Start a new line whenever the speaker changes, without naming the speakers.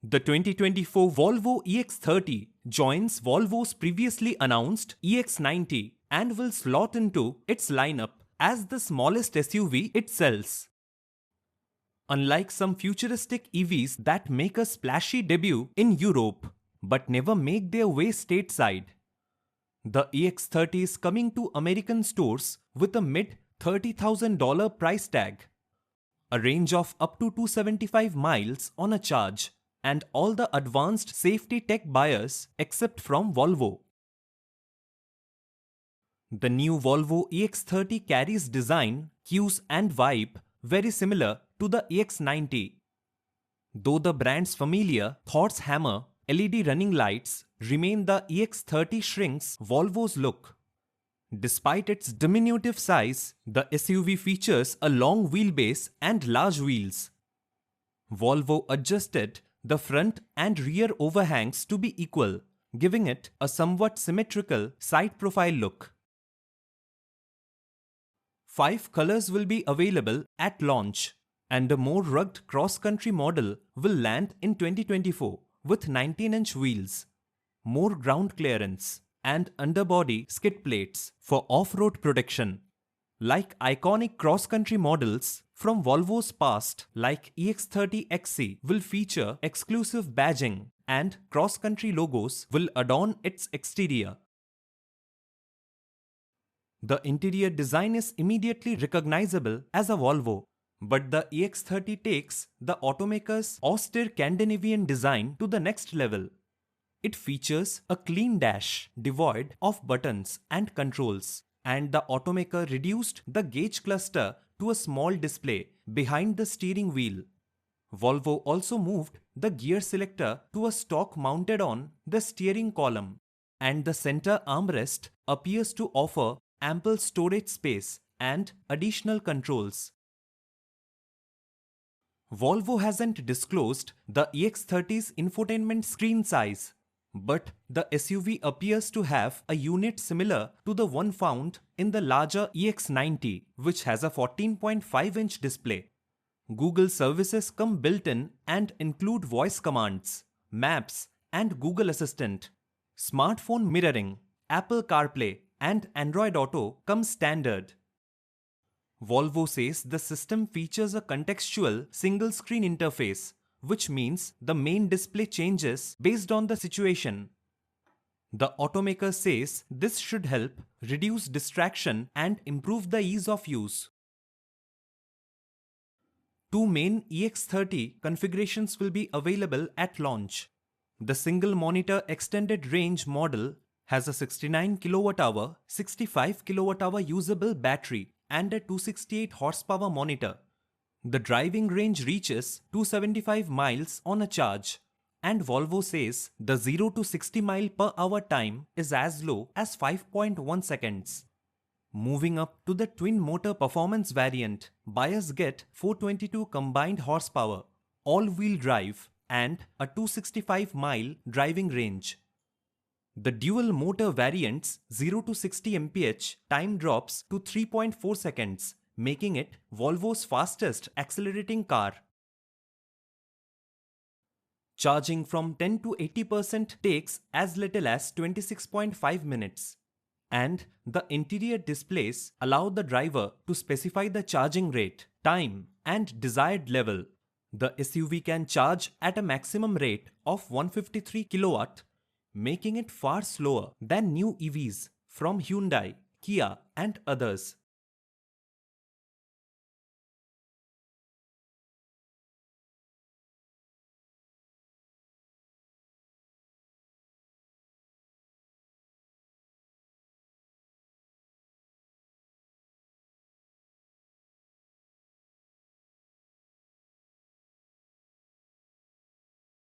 The 2024 Volvo EX30 joins Volvo's previously announced EX90 and will slot into its lineup as the smallest SUV it sells. Unlike some futuristic EVs that make a splashy debut in Europe but never make their way stateside, the EX30 is coming to American stores with a mid-$30,000 price tag, a range of up to 275 miles on a charge, and all the advanced safety tech buyers except from Volvo. The new Volvo EX30 carries design, cues and vibe very similar to the EX90. Though the brand's familiar Thor's hammer LED running lights remain, the EX30 shrinks Volvo's look. Despite its diminutive size, the SUV features a long wheelbase and large wheels. Volvo adjusted the front and rear overhangs to be equal, giving it a somewhat symmetrical side profile look. 5 colors will be available at launch, and a more rugged cross-country model will land in 2024 with 19-inch wheels, more ground clearance, and underbody skid plates for off-road protection. Like iconic cross-country models from Volvo's past, like EX30 XC, will feature exclusive badging, and cross-country logos will adorn its exterior. The interior design is immediately recognizable as a Volvo, but the EX30 takes the automaker's austere Scandinavian design to the next level. It features a clean dash devoid of buttons and controls, and the automaker reduced the gauge cluster to a small display behind the steering wheel. Volvo also moved the gear selector to a stalk mounted on the steering column, and the center armrest appears to offer ample storage space and additional controls. Volvo hasn't disclosed the EX30's infotainment screen size, but the SUV appears to have a unit similar to the one found in the larger EX90, which has a 14.5-inch display. Google services come built-in and include voice commands, maps, and Google Assistant. Smartphone mirroring, Apple CarPlay, and Android Auto come standard. Volvo says the system features a contextual single-screen interface, which means the main display changes based on the situation. The automaker says this should help reduce distraction and improve the ease of use. 2 main EX30 configurations will be available at launch. The single monitor extended range model has a 69 kWh, 65 kWh usable battery and a 268 horsepower monitor. The driving range reaches 275 miles on a charge, and Volvo says the 0 to 60 mph time is as low as 5.1 seconds. Moving up to the twin-motor performance variant, buyers get 422 combined horsepower, all-wheel drive, and a 265-mile driving range. The dual-motor variant's 0 to 60 mph time drops to 3.4 seconds, making it Volvo's fastest accelerating car. Charging from 10 to 80% takes as little as 26.5 minutes. And the interior displays allow the driver to specify the charging rate, time, and desired level. The SUV can charge at a maximum rate of 153 kW, making it far slower than new EVs from Hyundai, Kia, and others.